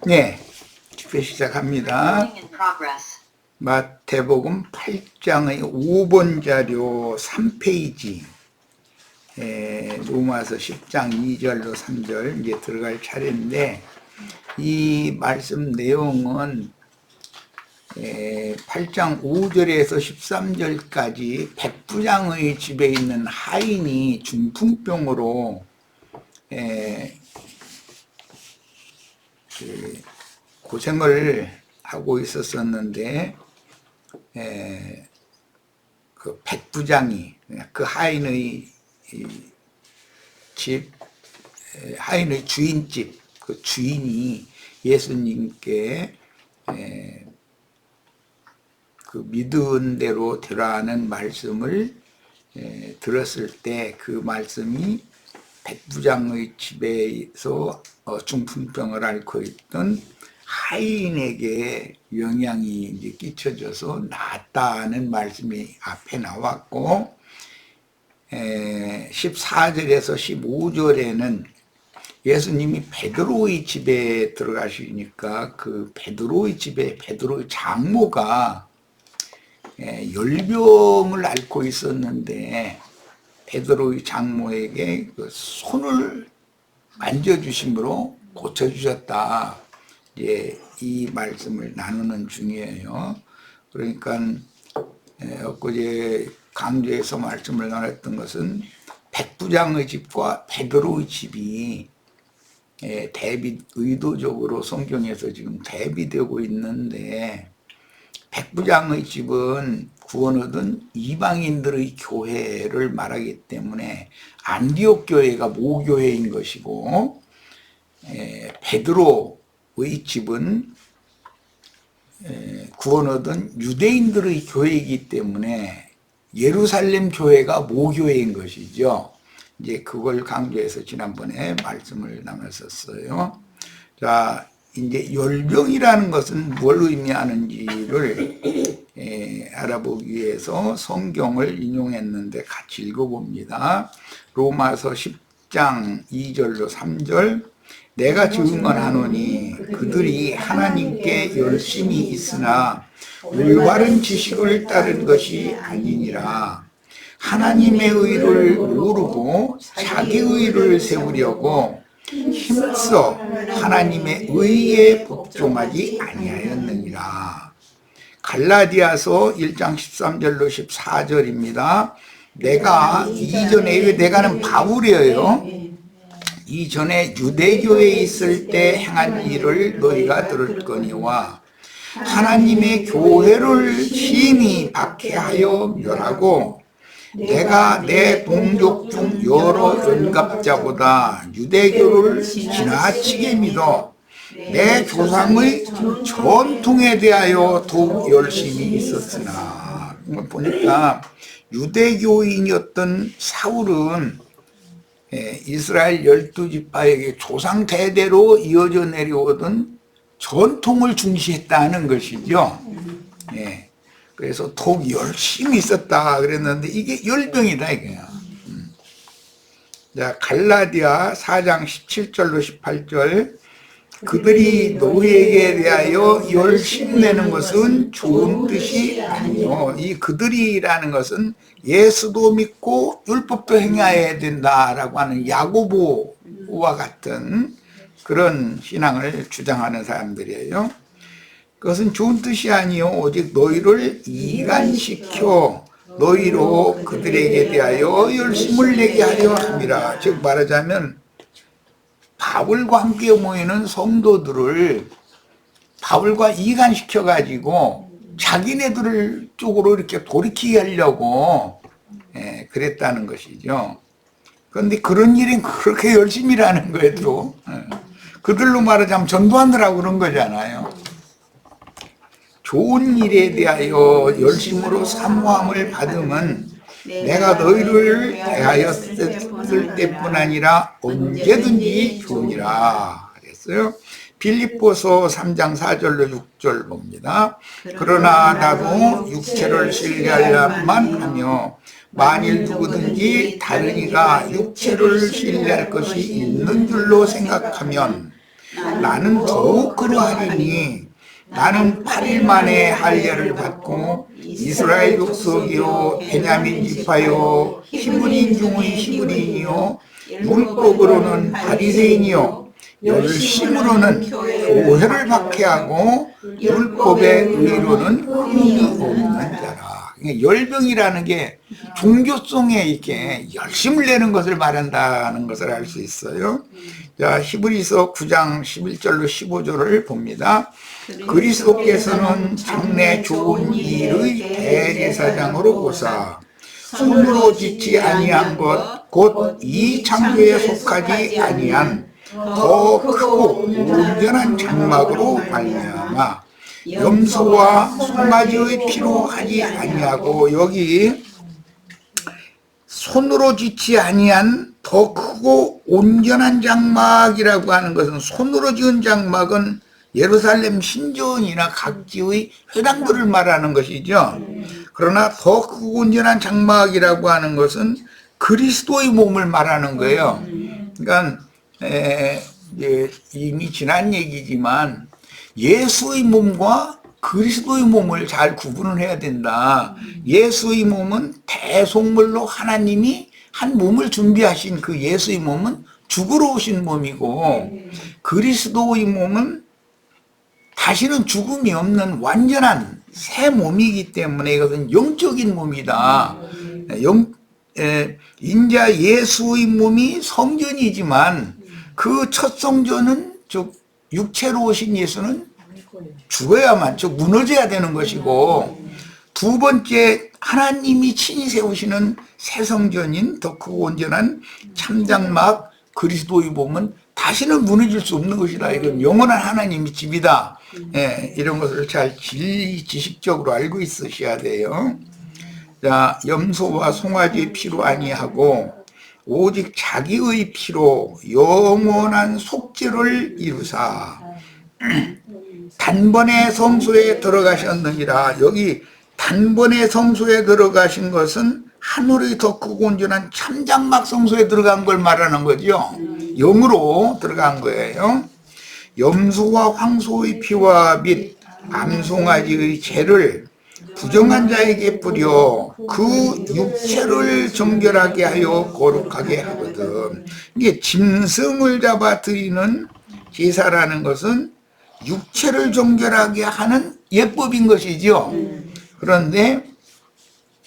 네, 집회 시작합니다. 마태복음 8장의 5번 자료 3페이지, 로마서 10장 2절로 3절 이제 들어갈 차례인데, 이 말씀 내용은 8장 5절에서 13절까지 백부장의 집에 있는 하인이 중풍병으로 고생을 하고 있었었는데, 그 백부장이 그 하인의 집, 하인의 주인집, 그 주인이 예수님께 그 믿은 대로 되라는 말씀을 들었을 때, 그 말씀이 백부장의 집에서 중풍병을 앓고 있던 하인에게 영향이 이제 끼쳐져서 낫다는 말씀이 앞에 나왔고, 14절에서 15절에는 예수님이 베드로의 집에 들어가시니까 그 베드로의 집에 베드로의 장모가 열병을 앓고 있었는데, 베드로의 장모에게 그 손을 만져주심으로 고쳐주셨다. 이 말씀을 나누는 중이에요. 그러니까 엊그제 강조해서 말씀을 나눴던 것은 백부장의 집과 베드로의 집이 의도적으로 성경에서 지금 대비되고 있는데, 백부장의 집은 구원 얻은 이방인들의 교회를 말하기 때문에 안디옥 교회가 모교회인 것이고, 베드로의 집은 구원 얻은 유대인들의 교회이기 때문에 예루살렘 교회가 모교회인 것이죠. 이제 그걸 강조해서 지난번에 말씀을 나눴었어요. 자, 이제 열병이라는 것은 뭘 의미하는지를 알아보기 위해서 성경을 인용했는데 같이 읽어봅니다. 로마서 10장 2절로 3절. 내가 증언하노니 그들이 하나님께 열심히 있으나 올바른 지식을 따른 것이 아니니라. 하나님의 의를 모르고 자기 의를 세우려고 힘써 하나님의 의에 복종하지 아니하였느니라. 갈라디아서 1장 13절로 14절입니다. 내가는 바울이에요. 이전에 유대교에 있을 때 행한 일을 너희가 들었거니와 하나님의 교회를 심히 박해하여 멸하고, 내가 내 동족 중 여러 연갑자보다 유대교를 지나치게 믿어 내 조상의 전통에 대하여 더욱 열심히 있었으나. 보니까 유대교인이었던 사울은 이스라엘 12지파에게 조상 대대로 이어져 내려오던 전통을 중시했다는 것이죠. 그래서 더욱 열심히 있었다 그랬는데 이게 열병이다 이거야. 자, 갈라디아 4장 17절로 18절. 그들이 너희에게 대하여 열심 내는 것은 좋은 뜻이 아니요. 이 그들이라는 것은 예수도 믿고 율법도 행해야 된다라고 하는 야고보와 같은 그런 신앙을 주장하는 사람들이에요. 그것은 좋은 뜻이 아니요 오직 너희를 이간시켜 너희로 그들에게 대하여 열심을 내게 하려 함이라. 즉 말하자면 바울과 함께 모이는 성도들을 바울과 이간시켜 가지고 자기네들 쪽으로 이렇게 돌이키게 하려고 그랬다는 것이죠. 그런데 그런 일이 그렇게 열심히라는 거예요. 또 그들로 말하자면 전도하느라고 그런 거잖아요. 좋은 일에 대하여 열심으로 사모함을 받으면 내가 너희를 대하였을 때뿐 아니라 언제든지 좋으니라 그랬어요. 빌립보서 3장 4절로 6절 봅니다. 그러나 나도 육체를 신뢰하려만 하며 만일 누구든지 다른 이가 육체를 신뢰할 것이 있는 줄로 생각하면 나는 더욱 그러하리니 나는 8일 만에 할례를 받고 이스라엘 족속이요 베냐민 지파요 히브리인 중의 히브리인이요 율법으로는 바리새인이요 열심으로는 교회를 박해하고 율법의 의로는 흠이 없는 자라. 열병이라는 게 종교성에 이렇게 열심을 내는 것을 말한다는 것을 알 수 있어요. 자, 히브리서 9장 11절로 15절을 봅니다. 그리스도께서는 장래 좋은 일의 대제사장으로 오사 손으로 짓지 아니한 것 곧 이 창조에 속하지 아니한 더 크고 온전한 장막으로 말미암아 염소와 송아지의 피로 하지 아니하고, 여기 손으로 짓지 아니한 더 크고 온전한 장막이라고 하는 것은, 손으로 지은 장막은 예루살렘 신전이나 각지의 회당들을 말하는 것이죠. 그러나 더 크고 온전한 장막이라고 하는 것은 그리스도의 몸을 말하는 거예요. 그러니까 이미 지난 얘기지만 예수의 몸과 그리스도의 몸을 잘 구분을 해야 된다. 예수의 몸은 대속물로 하나님이 한 몸을 준비하신 그 예수의 몸은 죽으러 오신 몸이고, 그리스도의 몸은 다시는 죽음이 없는 완전한 새 몸이기 때문에 이것은 영적인 몸이다. 인자 예수의 몸이 성전이지만 그 첫 성전은 즉 육체로 오신 예수는 죽어야만, 즉 무너져야 되는 것이고, 두 번째 하나님이 친히 세우시는 새 성전인 더 크고 온전한 참장막 그리스도의 몸은 다시는 무너질 수 없는 것이다. 이건 영원한 하나님의 집이다. 이런 것을 잘 지식적으로 알고 있으셔야 돼요. 자, 염소와 송아지의 피로 아니하고 오직 자기의 피로 영원한 속죄를 이루사 단번에 성소에 들어가셨느니라. 여기 단번에 성소에 들어가신 것은 하늘의 더 크고 온전한 참장막 성소에 들어간 걸 말하는 거죠. 영으로 들어간 거예요. 염소와 황소의 피와 및 암송아지의 죄를 부정한 자에게 뿌려 그 육체를 정결하게 하여 거룩하게 하거든. 이게 짐승을 잡아 드리는 제사라는 것은 육체를 정결하게 하는 예법인 것이죠. 그런데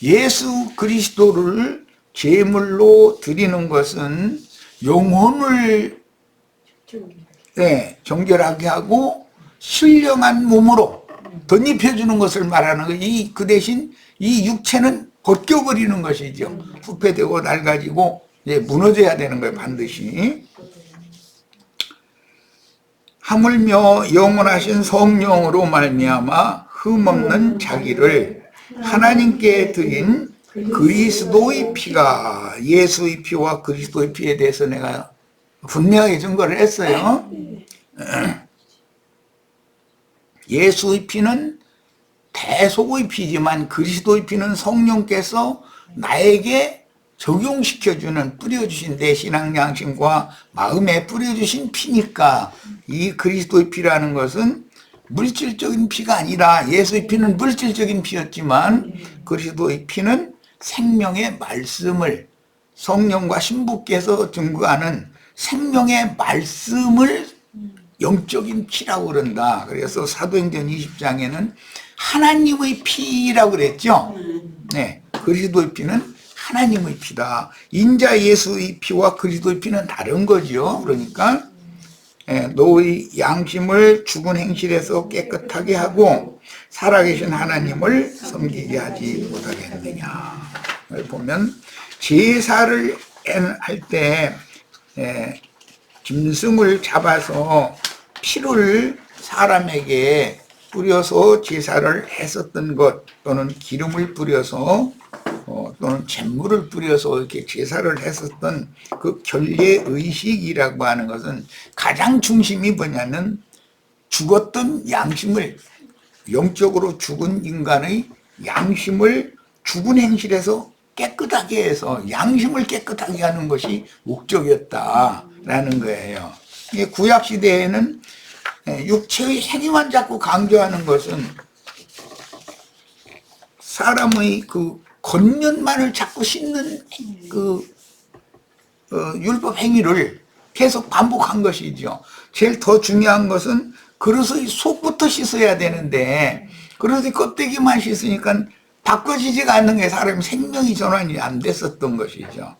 예수 그리스도를 제물로 드리는 것은 영혼을 정결하게 하고 신령한 몸으로 덧입혀주는 것을 말하는 거예요. 그 대신 이 육체는 벗겨버리는 것이죠. 후패되고 낡아지고 무너져야 되는 거예요, 반드시. 하물며 영원하신 성령으로 말미암아 흠없는 자기를 하나님께 드린 그리스도의 피가, 예수의 피와 그리스도의 피에 대해서 내가 분명하게 증거를 했어요. 예수의 피는 대속의 피지만 그리스도의 피는 성령께서 나에게 적용시켜주는, 뿌려주신 내 신앙 양심과 마음에 뿌려주신 피니까, 이 그리스도의 피라는 것은 물질적인 피가 아니라, 예수의 피는 물질적인 피였지만 그리스도의 피는 생명의 말씀을, 성령과 신부께서 증거하는 생명의 말씀을 영적인 피라고 그런다. 그래서 사도행전 20장에는 하나님의 피라고 그랬죠. 네, 그리스도의 피는 하나님의 피다. 인자 예수의 피와 그리스도의 피는 다른 거죠. 그러니까 너의 양심을 죽은 행실에서 깨끗하게 하고 살아계신 하나님을 섬기게 하지 못하겠느냐. 보면 제사를 할 때 짐승을 잡아서 피를 사람에게 뿌려서 제사를 했었던 것, 또는 기름을 뿌려서 또는 잿물을 뿌려서 이렇게 제사를 했었던 그 결례 의식이라고 하는 것은 가장 중심이 뭐냐면 죽었던 양심을, 영적으로 죽은 인간의 양심을 죽은 행실에서 깨끗하게 해서 양심을 깨끗하게 하는 것이 목적이었다라는 거예요. 이게 구약 시대에는 육체의 행위만 자꾸 강조하는 것은 사람의 그 겉면만을 자꾸 씻는 그 율법 행위를 계속 반복한 것이죠. 제일 더 중요한 것은 그릇의 속부터 씻어야 되는데 그릇의 껍데기만 씻으니까 바꿔지지가 않는 게 사람의 생명이 전환이 안 됐었던 것이죠.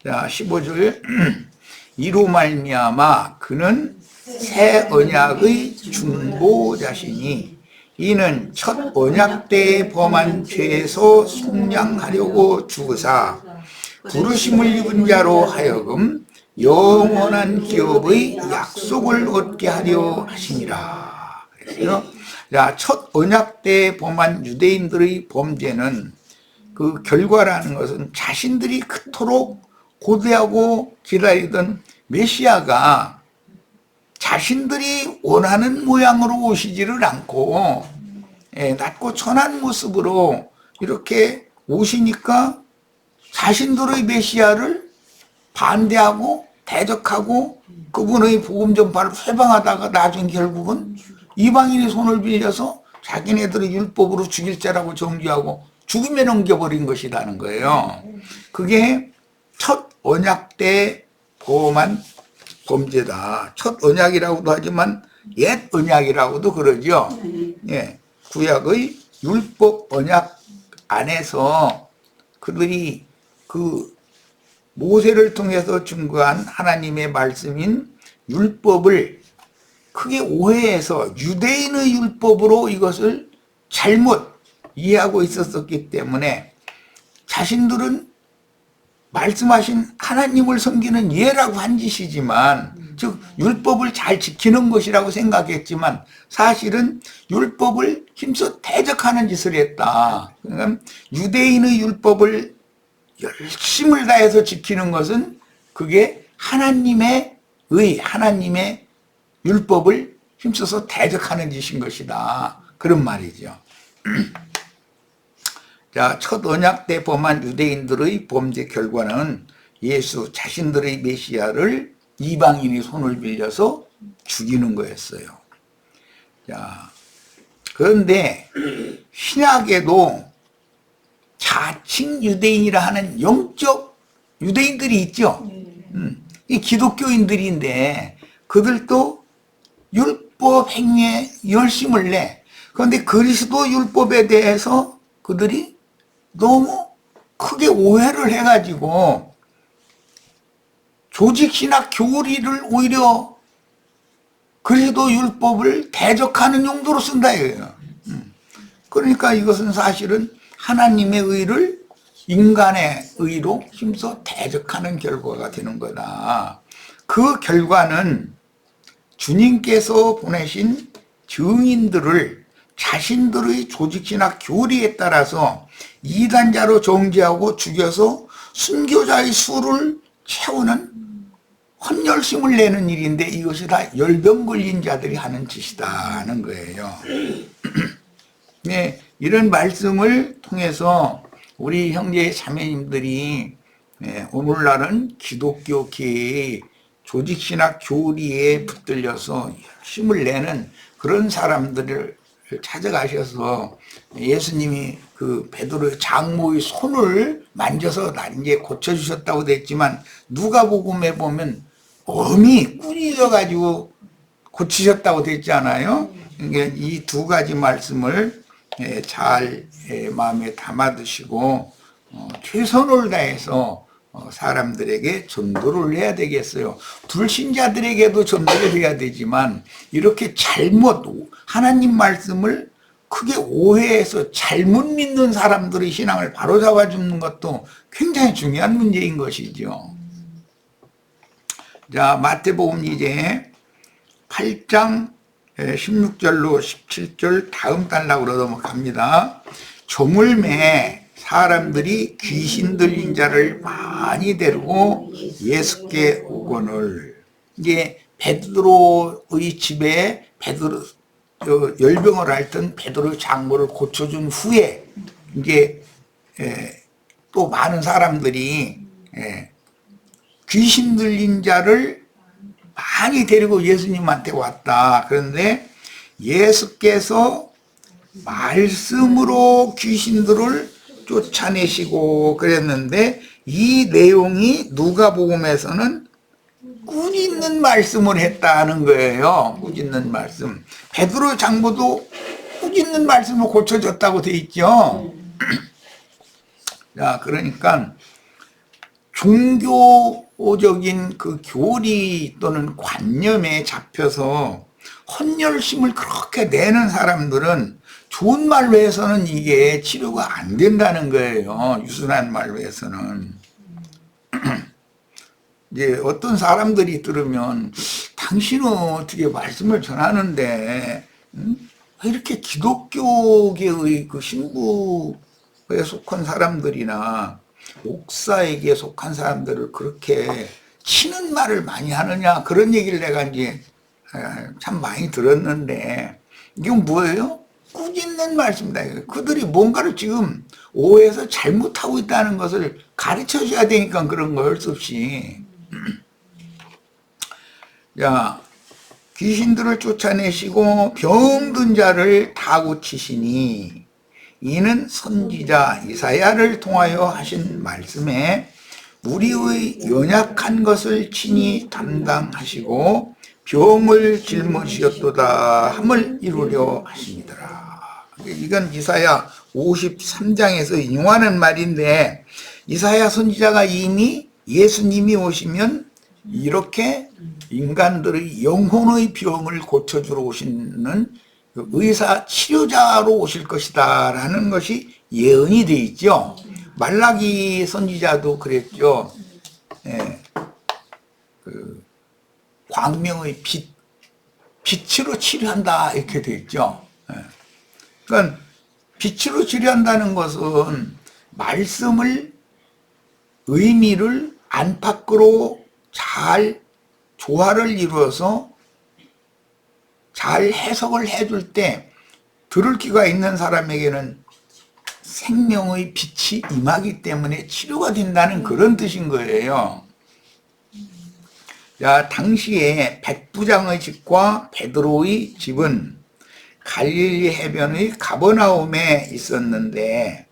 자, 15절 이로 말미암아 그는 새 언약의 중보자시니 이는 첫 언약 때에 범한 죄에서 속량하려고 죽으사 부르심을 입은 자로 하여금 영원한 기업의 약속을 얻게 하려 하시니라. 그래서 자, 첫 언약 때에 범한 유대인들의 범죄는 그 결과라는 것은 자신들이 그토록 고대하고 기다리던 메시아가 자신들이 원하는 모양으로 오시지를 않고 낮고 천한 모습으로 이렇게 오시니까 자신들의 메시아를 반대하고 대적하고 그분의 복음 전파를 회방하다가 나중 결국은 이방인의 손을 빌려서 자기네들의 율법으로 죽일 자라고 정죄하고 죽음에 넘겨버린 것이라는 거예요. 그게 첫 언약 때 범한 범죄다. 첫 언약이라고도 하지만 옛 언약이라고도 그러죠. 예, 구약의 율법 언약 안에서 그들이 그 모세를 통해서 증거한 하나님의 말씀인 율법을 크게 오해해서 유대인의 율법으로 이것을 잘못 이해하고 있었기 때문에 자신들은 말씀하신 하나님을 섬기는 예라고 한 짓이지만 즉 율법을 잘 지키는 것이라고 생각했지만 사실은 율법을 힘써 대적하는 짓을 했다. 그러니까 유대인의 율법을 열심을 다해서 지키는 것은 그게 하나님의 율법을 힘써서 대적하는 짓인 것이다. 그런 말이죠. 자, 첫 언약 때 범한 유대인들의 범죄 결과는 예수 자신들의 메시아를 이방인이 손을 빌려서 죽이는 거였어요. 자, 그런데 신약에도 자칭 유대인이라 하는 영적 유대인들이 있죠. 이 기독교인들인데 그들도 율법 행위에 열심을 내. 그런데 그리스도 율법에 대해서 그들이 너무 크게 오해를 해가지고 조직신학 교리를 오히려 그리스도 율법을 대적하는 용도로 쓴다 이거예요. 그러니까 이것은 사실은 하나님의 의를 인간의 의로 힘써 대적하는 결과가 되는 거다. 그 결과는 주님께서 보내신 증인들을 자신들의 조직신학 교리에 따라서 이단자로 정죄하고 죽여서 순교자의 수를 채우는 헌혈심을 내는 일인데 이것이 다 열병 걸린 자들이 하는 짓이다는 거예요. 네, 이런 말씀을 통해서 우리 형제 자매님들이 오늘날은 기독교계의 조직신학 교리에 붙들려서 힘을 내는 그런 사람들을 찾아가셔서 예수님이 그 베드로의 장모의 손을 만져서 이제 고쳐주셨다고 됐지만 누가복음에 보면 엄이 꾸짖어가지고 고치셨다고 됐잖아요. 그러니까 이 두 가지 말씀을 잘 마음에 담아두시고 최선을 다해서 사람들에게 전도를 해야 되겠어요. 불신자들에게도 전도를 해야 되지만 이렇게 잘못 하나님 말씀을 크게 오해해서 잘못 믿는 사람들의 신앙을 바로잡아 주는 것도 굉장히 중요한 문제인 것이죠. 자, 마태복음 이제 8장 16절로 17절 다음 단락으로 넘어갑니다. 조물매 사람들이 귀신 들린 자를 많이 데리고 예수께 오거늘. 이게 베드로의 집에 베드로 열병을 앓던 베드로 장모를 고쳐준 후에 이제 또 많은 사람들이 귀신 들린 자를 많이 데리고 예수님한테 왔다. 그런데 예수께서 말씀으로 귀신들을 쫓아내시고 그랬는데, 이 내용이 누가복음에서는 꾸짖는 말씀을 했다는 거예요. 꾸짖는 말씀. 베드로 장로도 꾸짖는 말씀으로 고쳐졌다고 돼 있죠. 자, 그러니까 종교적인 그 교리 또는 관념에 잡혀서 헌혈심을 그렇게 내는 사람들은 좋은 말로 해서는 이게 치료가 안 된다는 거예요. 유순한 말로 해서는. 이제 어떤 사람들이 들으면, 당신은 어떻게 말씀을 전하는데 왜 이렇게 기독교계의 그 신부에 속한 사람들이나 목사에게 속한 사람들을 그렇게 치는 말을 많이 하느냐, 그런 얘기를 내가 이제 참 많이 들었는데, 이건 뭐예요? 꾸짖는 말씀이다. 그들이 뭔가를 지금 오해해서 잘못하고 있다는 것을 가르쳐 줘야 되니까 그런 거 할 수 없이. 자, 귀신들을 쫓아내시고 병든 자를 다 고치시니 이는 선지자 이사야를 통하여 하신 말씀에 우리의 연약한 것을 친히 담당하시고 병을 짊어지셨도다 함을 이루려 하십니다라. 이건 이사야 53장에서 인용하는 말인데, 이사야 선지자가 이미 예수님이 오시면 이렇게 인간들의 영혼의 병을 고쳐주러 오시는 의사 치료자로 오실 것이다 라는 것이 예언이 되어 있죠. 말라기 선지자도 그랬죠. 예, 그 광명의 빛으로 치료한다 이렇게 되어 있죠. 예. 그러니까 빛으로 치료한다는 것은 말씀을, 의미를 안팎으로 잘 조화를 이루어서 잘 해석을 해줄 때 들을 귀가 있는 사람에게는 생명의 빛이 임하기 때문에 치료가 된다는 그런 뜻인 거예요. 자, 당시에 백부장의 집과 베드로의 집은 갈릴리 해변의 가버나움에 있었는데,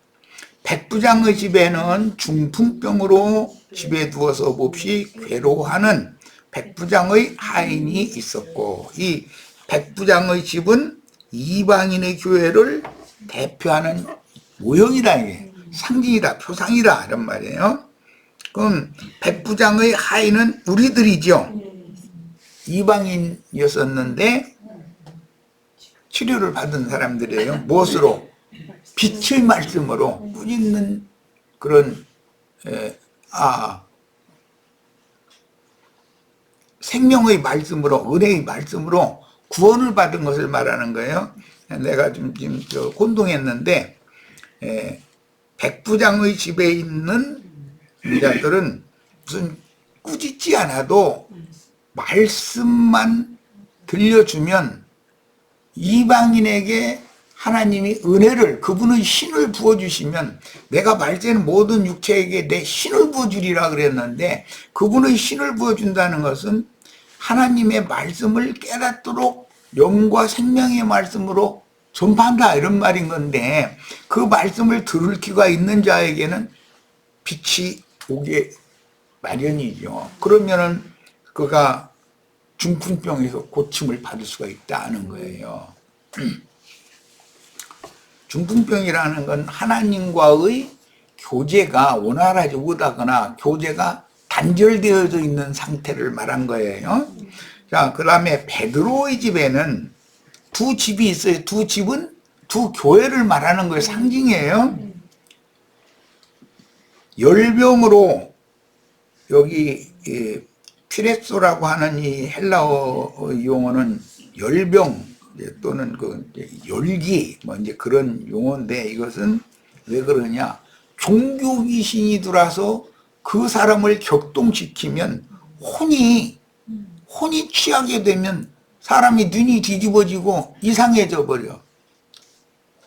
백부장의 집에는 중풍병으로 집에 두어서 몹시 괴로워하는 백부장의 하인이 있었고, 이 백부장의 집은 이방인의 교회를 대표하는 모형이다, 이게 상징이다, 표상이다 이런 말이에요. 그럼 백부장의 하인은 우리들이죠. 이방인이었었는데 치료를 받은 사람들이에요. 무엇으로? 빛의 말씀으로, 꾸짖는 그런 생명의 말씀으로, 은혜의 말씀으로 구원을 받은 것을 말하는 거예요. 내가 지금 혼동했는데, 백부장의 집에 있는 자들은 무슨 꾸짖지 않아도 말씀만 들려주면 이방인에게 하나님이 은혜를, 그분의 신을 부어주시면, 내가 말세는 모든 육체에게 내 신을 부어주리라 그랬는데, 그분의 신을 부어준다는 것은 하나님의 말씀을 깨닫도록 영과 생명의 말씀으로 전파한다 이런 말인 건데, 그 말씀을 들을 귀가 있는 자에게는 빛이 오게 마련이죠. 그러면은 그가 중풍병에서 고침을 받을 수가 있다는 거예요. 중풍병이라는 건 하나님과의 교제가 원활하지 못하거나 교제가 단절되어져 있는 상태를 말한 거예요. 자, 그 다음에 베드로의 집에는 두 집이 있어요. 두 집은 두 교회를 말하는 거예요. 상징이에요. 열병으로, 여기 피레소라고 하는 이 헬라어 용어는 열병 또는 그 열기 뭐 이제 그런 용어인데, 이것은 왜 그러냐? 종교 귀신이 들어와서 그 사람을 격동시키면 혼이 취하게 되면 사람이 눈이 뒤집어지고 이상해져 버려.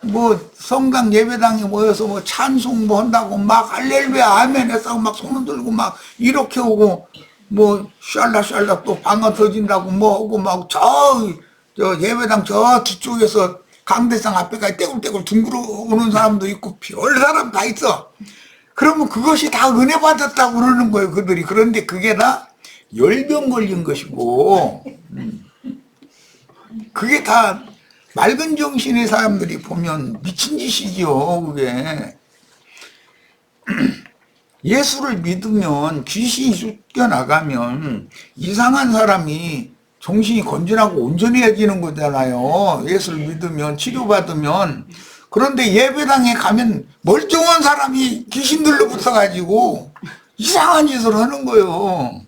뭐 성당 예배당에 모여서 뭐 찬송 뭐 한다고 막 할렐루야 아멘 했다고 막 손 들고 막 이렇게 오고, 뭐 샬라 또 방아 터진다고 뭐 하고 막 저 예배당 저 뒤쪽에서 강대상 앞에까지 떼굴떼굴 둥그러 오는 사람도 있고 별 사람 다 있어. 그러면 그것이 다 은혜 받았다고 그러는 거예요, 그들이. 그런데 그게 다 열병 걸린 것이고, 그게 다 맑은 정신의 사람들이 보면 미친 짓이죠, 그게. 예수를 믿으면 귀신이 쫓겨나가면 이상한 사람이 정신이 건전하고 온전해지는 거잖아요. 예수를 믿으면, 치료받으면. 그런데 예배당에 가면 멀쩡한 사람이 귀신들로 붙어가지고 이상한 짓을 하는 거예요.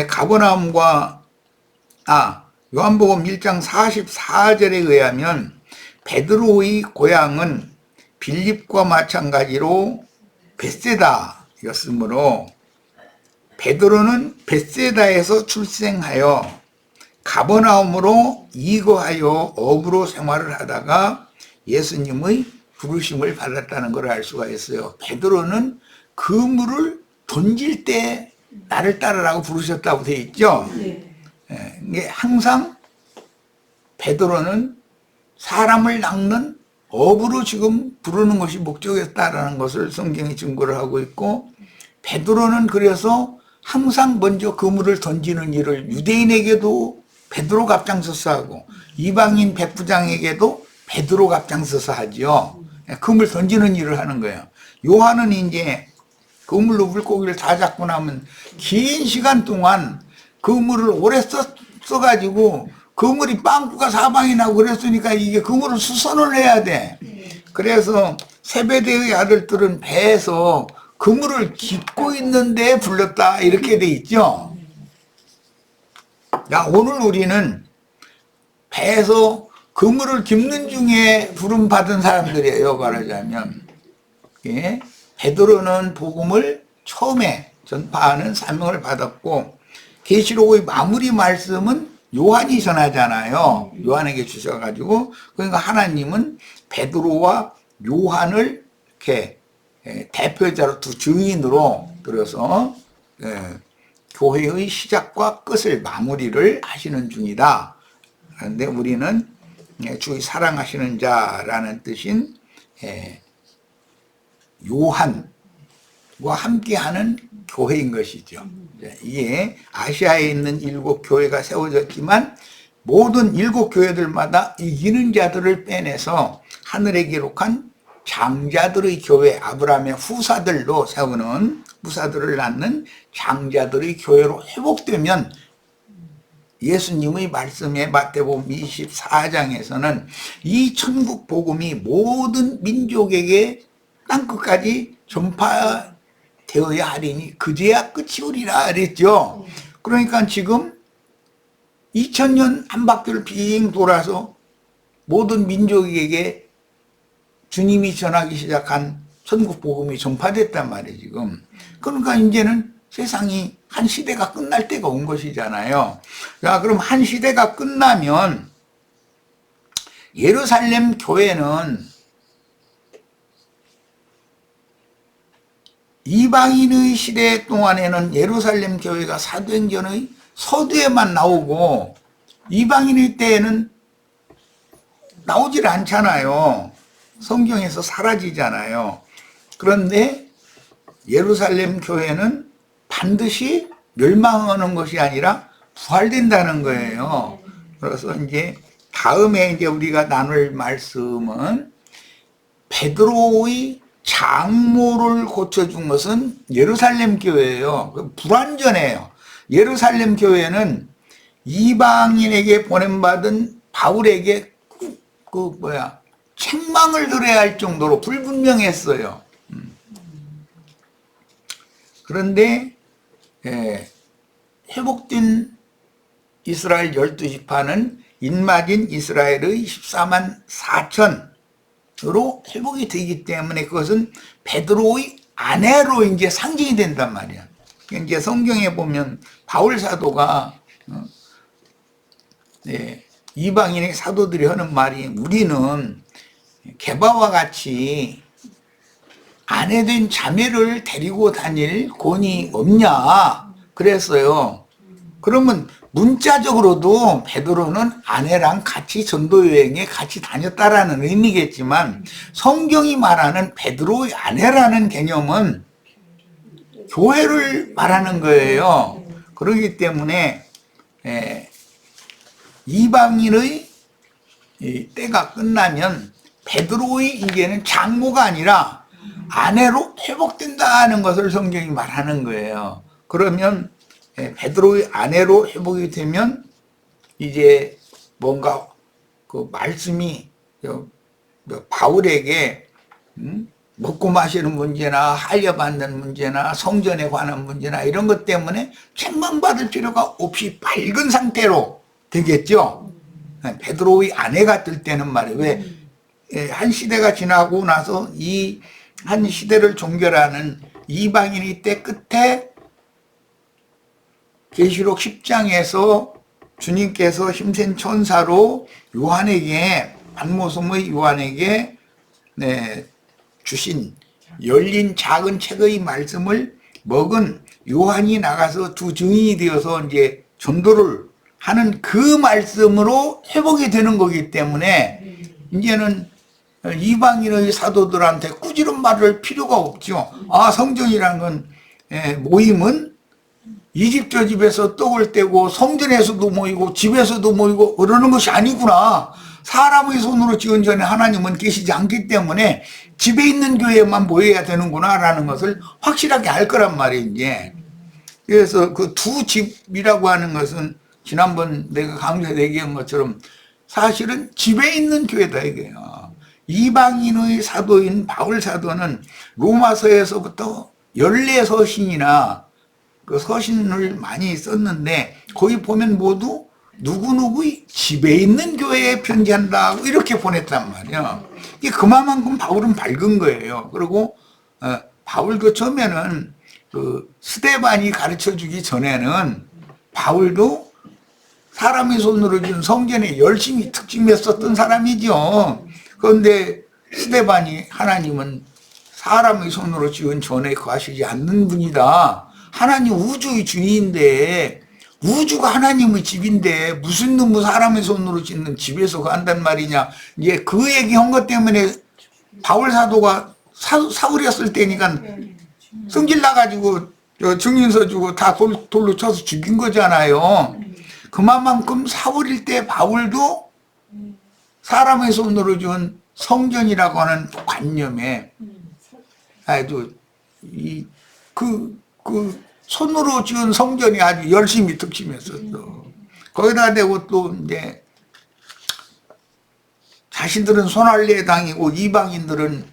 가버나움과 요한복음 1장 44절에 의하면 베드로의 고향은 빌립과 마찬가지로 벳세다였으므로 베드로는 벳세다에서 출생하여 가버나움으로 이거하여 어부로 생활을 하다가 예수님의 부르심을 받았다는 걸 알 수가 있어요. 베드로는 그물을 던질 때 나를 따르라고 부르셨다고 되어 있죠. 이게 항상 베드로는 사람을 낚는 어부로 지금 부르는 것이 목적이었다라는 것을 성경이 증거를 하고 있고, 베드로는 그래서 항상 먼저 그물을 던지는 일을 유대인에게도 베드로가 앞장서서 하고 이방인 백부장에게도 베드로가 앞장서서 하죠. 그물 던지는 일을 하는 거예요. 요한은 이제 그물로 물고기를 다 잡고 나면 긴 시간 동안 그물을 오래 써가지고 그물이 빵꾸가 사방이 나고 그랬으니까 이게 그물을 수선을 해야 돼. 그래서 세베대의 아들들은 배에서 그물을 깃고 있는데 불렀다 이렇게 돼 있죠. 오늘 우리는 배에서 그물을 깁는 중에 부름 받은 사람들이에요. 말하자면 베드로는 복음을 처음에 전파하는 사명을 받았고, 계시록의 마무리 말씀은 요한이 전하잖아요. 요한에게 주셔가지고, 그러니까 하나님은 베드로와 요한을 이렇게 대표자로 두 증인으로 들어서 교회의 시작과 끝을 마무리를 하시는 중이다. 그런데 우리는 주의 사랑하시는 자라는 뜻인 요한과 함께하는 교회인 것이죠. 이게 아시아에 있는 7교회가 세워졌지만 모든 7교회들마다 이기는 자들을 빼내서 하늘에 기록한 장자들의 교회, 아브라함의 후사들로 세우는, 후사들을 낳는 장자들의 교회로 회복되면 예수님의 말씀에 마태복음 24장에서는 이 천국 복음이 모든 민족에게 땅끝까지 전파되어야 하리니 그제야 끝이 오리라 그랬죠. 그러니까 지금 2000년 한 바퀴를 빙 돌아서 모든 민족에게 주님이 전하기 시작한 천국 복음이 전파됐단 말이에요, 지금. 그러니까 이제는 세상이 한 시대가 끝날 때가 온 것이잖아요. 자, 그럼 한 시대가 끝나면 예루살렘 교회는 이방인의 시대 동안에는 예루살렘 교회가 사도행전의 서두에만 나오고 이방인의 때에는 나오질 않잖아요. 성경에서 사라지잖아요. 그런데 예루살렘 교회는 반드시 멸망하는 것이 아니라 부활된다는 거예요. 그래서 이제 다음에 이제 우리가 나눌 말씀은 베드로의 장모를 고쳐준 것은 예루살렘 교회예요. 불완전해요. 예루살렘 교회는 이방인에게 보냄받은 바울에게 책망을 들어야 할 정도로 불분명했어요. 그런데 회복된 이스라엘 12지파는 인마진 이스라엘의 14만 4천으로 회복이 되기 때문에 그것은 베드로의 아내로 이제 상징이 된단 말이야. 이제 성경에 보면 바울 사도가 이방인의 사도들이 하는 말이, 우리는 게바와 같이 아내된 자매를 데리고 다닐 권위 없냐 그랬어요. 그러면 문자적으로도 베드로는 아내랑 같이 전도 여행에 같이 다녔다라는 의미겠지만 성경이 말하는 베드로의 아내라는 개념은 교회를 말하는 거예요. 그렇기 때문에 이방인의 때가 끝나면 베드로의 이제는 장모가 아니라 아내로 회복된다는 것을 성경이 말하는 거예요. 그러면 베드로의 아내로 회복이 되면 이제 뭔가 그 말씀이 바울에게 먹고 마시는 문제나 할례받는 문제나 성전에 관한 문제나 이런 것 때문에 책망받을 필요가 없이 밝은 상태로 되겠죠. 베드로의 아내가 될 때는 말이에요. 왜 한 시대가 지나고 나서 이 한 시대를 종결하는 이방인의 때 끝에 계시록 10장에서 주님께서 힘센 천사로 요한에게 반모섬의 요한에게 주신 열린 작은 책의 말씀을 먹은 요한이 나가서 두 증인이 되어서 이제 전도를 하는 그 말씀으로 회복이 되는 거기 때문에 이제는 이방인의 사도들한테 꾸지런 말을 할 필요가 없죠. 아, 성전이라는 건 모임은 이 집 저 집에서 떡을 떼고 성전에서도 모이고 집에서도 모이고 그러는 것이 아니구나. 사람의 손으로 지은 전에 하나님은 계시지 않기 때문에 집에 있는 교회에만 모여야 되는구나 라는 것을 확실하게 알 거란 말이에요. 이제. 그래서 그 두 집이라고 하는 것은 지난번 내가 강조해 얘기한 것처럼 사실은 집에 있는 교회다 이게요. 이방인의 사도인 바울 사도는 로마서에서부터 14서신이나 그 서신을 많이 썼는데 거기 보면 모두 누구누구의 집에 있는 교회에 편지한다 이렇게 보냈단 말이야. 이게 그만큼 바울은 밝은 거예요. 그리고 바울도 처음에는 그 스데반이 가르쳐주기 전에는 바울도 사람의 손으로 준 성전에 열심히 특징했었던 사람이죠. 그런데 스데반이 하나님은 사람의 손으로 지은 전에 거하시지 않는 분이다. 하나님 우주의 주인인데 우주가 하나님의 집인데 무슨 놈의 사람의 손으로 짓는 집에서 거한단 말이냐. 이제 그 얘기한 것 때문에 바울 사도가 사울이었을 때니까 성질 나가지고 증인서 주고 다 돌로 쳐서 죽인 거잖아요. 그만큼 사울일 때 바울도 사람의 손으로 지은 성전이라고 하는 관념에 아주 그 손으로 지은 성전이 아주 열심히 특심했었어. 거기다 대고 또 이제 자신들은 손할례 당이고 이방인들은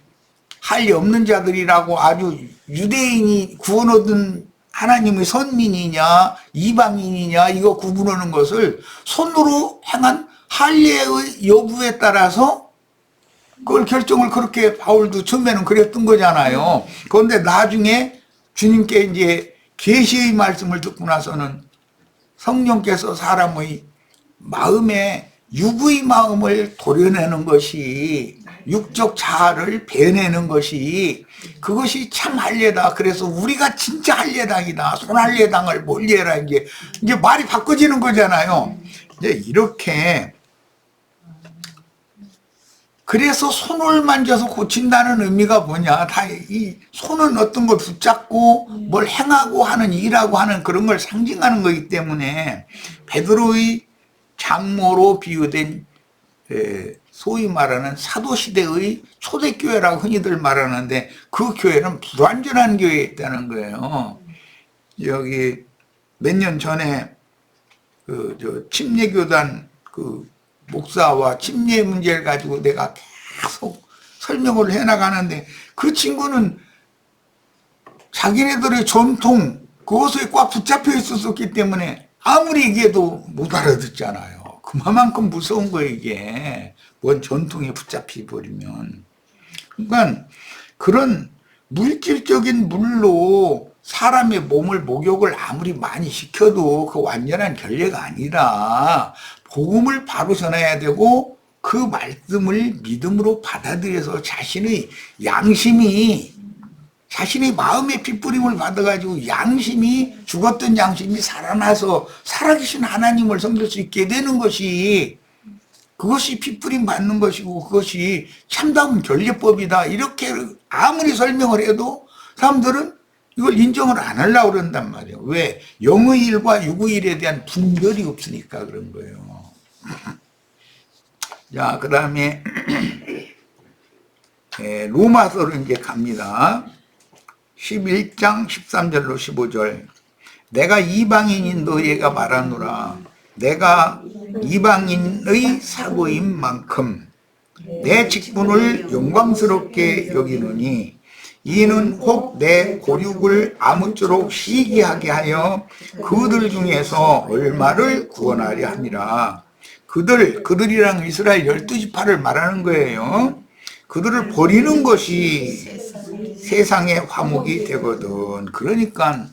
할례 없는 자들이라고 아주 유대인이 구원 얻은 하나님의 선민이냐 이방인이냐 이거 구분하는 것을 손으로 행한 할례의 여부에 따라서 그걸 결정을 그렇게 바울도 처음에는 그랬던 거잖아요. 그런데 나중에 주님께 이제 계시의 말씀을 듣고 나서는 성령께서 사람의 마음에 육의 마음을 도려내는 것이 육적 자아를 베내는 것이 그것이 참 할례다. 그래서 우리가 진짜 할례당이다. 손할례당을 멀리해라. 이제 말이 바꿔지는 거잖아요. 이제 이렇게 그래서 손을 만져서 고친다는 의미가 뭐냐. 다 이 손은 어떤 걸 붙잡고 뭘 행하고 하는 일하고 하는 그런 걸 상징하는 거기 때문에 베드로의 장모로 비유된 소위 말하는 사도시대의 초대교회라고 흔히들 말하는데 그 교회는 불완전한 교회에 있다는 거예요. 여기 몇 년 전에 침례교단 목사와 침례 문제를 가지고 내가 계속 설명을 해나가는데 그 친구는 자기네들의 전통 그것에 꽉 붙잡혀 있었기 때문에 아무리 얘기해도 못 알아듣잖아요. 그만큼 무서운 거예요 이게. 뭔 전통에 붙잡혀 버리면. 그러니까 그런 물질적인 물로 사람의 몸을 목욕을 아무리 많이 시켜도 그 완전한 결례가 아니라 복음을 바로 전해야 되고 그 말씀을 믿음으로 받아들여서 자신의 양심이 자신의 마음의 핏부림을 받아가지고 양심이, 죽었던 양심이 살아나서 살아계신 하나님을 섬길 수 있게 되는 것이, 그것이 핏부림 받는 것이고 그것이 참다운 결례법이다. 이렇게 아무리 설명을 해도 사람들은 이걸 인정을 안 하려고 그런단 말이에요. 왜? 영의 일과 육의 일에 대한 분별이 없으니까 그런 거예요. 자, 그 다음에 로마서로 이제 갑니다. 11장 13절로 15절. 내가 이방인인 너희가 말하노라. 내가 이방인의 사고인 만큼 내 직분을 영광스럽게 여기노니 이는 혹 내 고륙을 아무쪼록 시기하게 하여 그들 중에서 얼마를 구원하려 함이라. 그들이랑 이스라엘 12지파를 말하는 거예요. 그들을 버리는 것이 세상의 화목이 되거든. 그러니까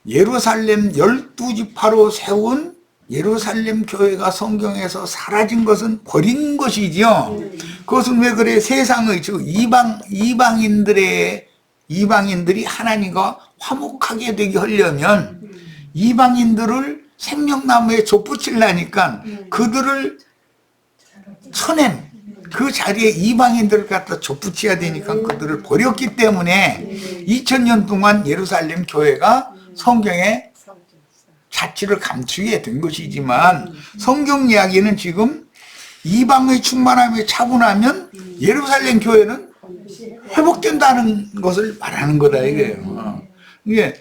예루살렘 12지파로 세운 예루살렘 교회가 성경에서 사라진 것은 버린 것이지요. 그것은 왜 그래? 세상의 즉 이방인들이 하나님과 화목하게 되게 하려면 이방인들을 생명나무에 좁붙이려니까 그들을 쳐낸 그 자리에 이방인들을 갖다 좁붙여야 되니까 그들을 버렸기 때문에 2000년 동안 예루살렘 교회가 성경에 자취를 감추게 된 것이지만 성경 이야기는 지금 이방의 충만함에 차분하면 예루살렘 교회는 회복된다는 것을 말하는 거다 이거예요. 이게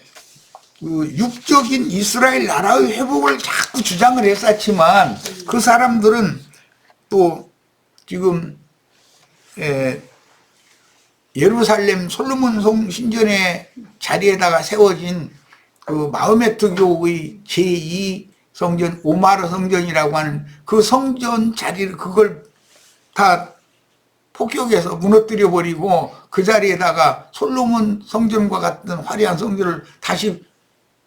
그 육적인 이스라엘 나라의 회복을 자꾸 주장을 했었지만 그 사람들은 또 지금 예루살렘 솔로몬 신전의 자리에다가 세워진 그 마호메트 교의 제2 성전 오마르 성전이라고 하는 그 성전 자리를 그걸 다 폭격해서 무너뜨려 버리고 그 자리에다가 솔로몬 성전과 같은 화려한 성전을 다시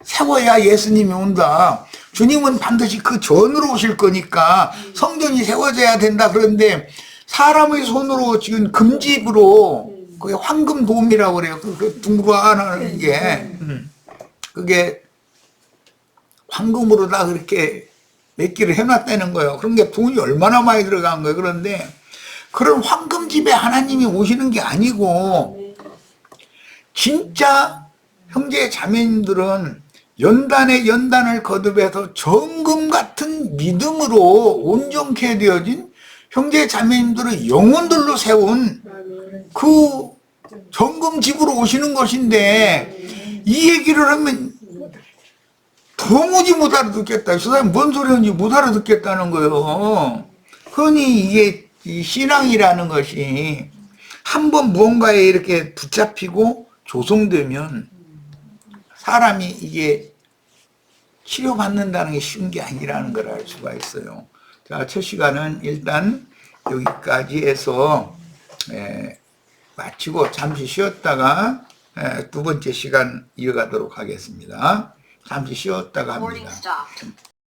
세워야 예수님이 온다. 주님은 반드시 그 전으로 오실 거니까 성전이 세워져야 된다. 그런데 사람의 손으로 지은 금집으로 그게 황금돔이라고 그래요. 그 둥그러 하는 게 그게 황금으로 다 그렇게 몇 개를 해놨다는 거예요. 그런 게 돈이 얼마나 많이 들어간 거예요. 그런데 그런 황금집에 하나님이 오시는 게 아니고 진짜 형제 자매님들은 연단에 연단을 거듭해서 정금 같은 믿음으로 온전케 되어진 형제 자매님들의 영혼들로 세운 그 정금집으로 오시는 것인데 이 얘기를 하면 도무지 못 알아듣겠다. 저 사람이 뭔 소리인지 못 알아듣겠다는 거예요. 그러니 이게 이 신앙이라는 것이 한번 무언가에 이렇게 붙잡히고 조성되면 사람이 이게 치료받는다는 게 쉬운 게 아니라는 걸 알 수가 있어요. 자, 첫 시간은 일단 여기까지 해서 마치고 잠시 쉬었다가 두 번째 시간 이어가도록 하겠습니다. 잠시 쉬었다가 합니다.